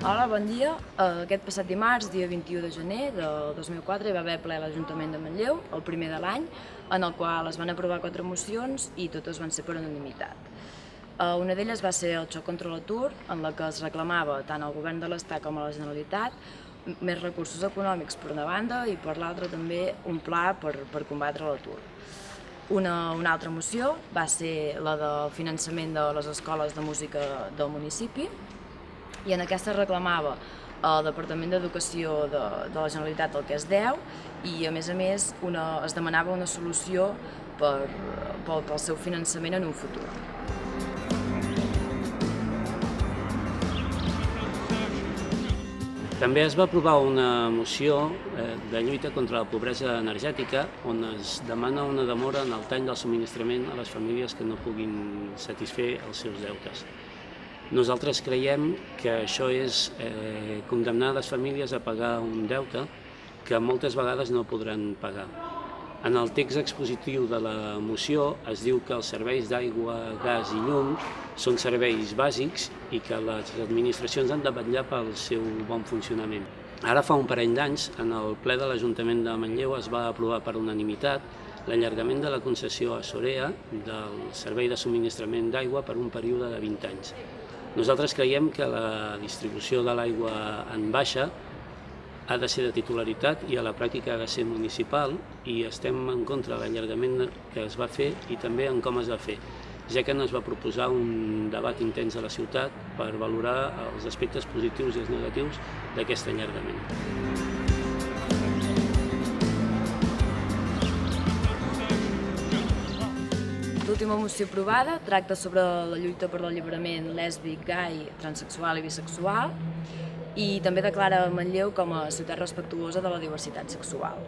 Hola, bon dia. Aquest passat dimarts, dia 21 de gener del 2004, hi va haver ple a l'Ajuntament de Manlleu, el primer de l'any, en el qual es van aprovar 4 mocions i totes van ser per unanimitat. Una d'elles va ser el xoc contra l'atur, en la que es reclamava tant al govern de l'Estat com a la Generalitat més recursos econòmics per una banda i per l'altra també un pla per combatre l'atur. Una altra moció va ser la del finançament de les escoles de música del municipi, i en aquesta reclamava el Departament d'Educació de la Generalitat el que es deu i, a més, es demanava una solució pel seu finançament en un futur. També es va aprovar una moció de lluita contra la pobresa energètica on es demana una demora en el tall del subministrament a les famílies que no puguin satisfer els seus deutes. Nosaltres creiem que això és condemnar les famílies a pagar un deute que moltes vegades no podran pagar. En el text expositiu de la moció es diu que els serveis d'aigua, gas i llum són serveis bàsics i que les administracions han de vetllar pel seu bon funcionament. Ara fa un parell d'anys, en el ple de l'Ajuntament de Manlleu es va aprovar per unanimitat l'allargament de la concessió a Sorea del servei de subministrament d'aigua per un període de 20 anys. Nosaltres creiem que la distribució de l'aigua en baixa ha de ser de titularitat i a la pràctica ha de ser municipal i estem en contra de l'allargament que es va fer i també en com es va fer, ja que no es va proposar un debat intens a la ciutat per valorar els aspectes positius i els negatius d'aquest allargament. L'última moció aprovada tracta sobre la lluita per l'alliberament lèsbic, gai, transsexual i bisexual i també declara Manlleu com a ciutat respectuosa de la diversitat sexual.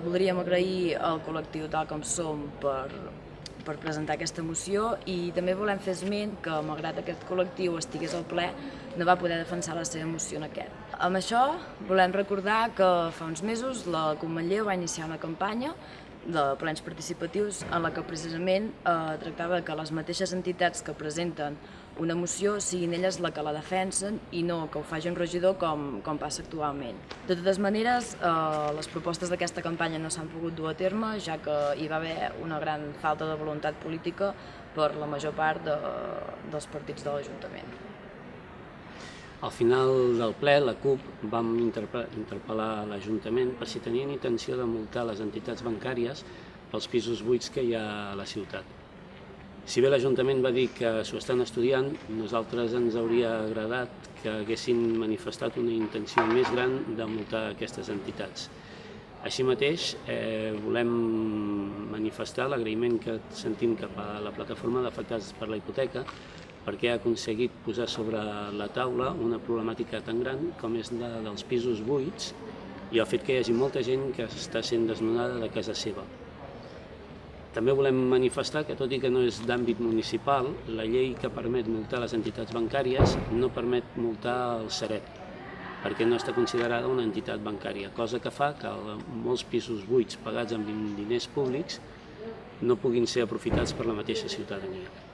Voldríem agrair al col·lectiu Tal Com Som per presentar aquesta moció i també volem fer esment que, malgrat aquest col·lectiu estigués al ple, no va poder defensar la seva moció en aquest. Amb això volem recordar que fa uns mesos la CUP Manlleu va iniciar una campanya de plens participatius en la que precisament tractava que les mateixes entitats que presenten una moció siguin elles la que la defensen i no que ho faci un regidor com passa actualment. De totes maneres, les propostes d'aquesta campanya no s'han pogut dur a terme, ja que hi va haver una gran falta de voluntat política per la major part dels partits de l'Ajuntament. Al final del ple, la CUP vam interpel·lar l'Ajuntament per si tenien intenció de multar les entitats bancàries pels pisos buits que hi ha a la ciutat. Si bé l'Ajuntament va dir que s'ho estan estudiant, nosaltres ens hauria agradat que haguessin manifestat una intenció més gran de multar aquestes entitats. Així mateix, volem manifestar l'agraïment que sentim cap a la plataforma d'afectats per la hipoteca perquè ha aconseguit posar sobre la taula una problemàtica tan gran com és la dels pisos buits i el fet que hi hagi molta gent que està sent desnonada de casa seva. També volem manifestar que, tot i que no és d'àmbit municipal, la llei que permet multar les entitats bancàries no permet multar el Sareb, perquè no està considerada una entitat bancària, cosa que fa que molts pisos buits pagats amb diners públics no puguin ser aprofitats per la mateixa ciutadania.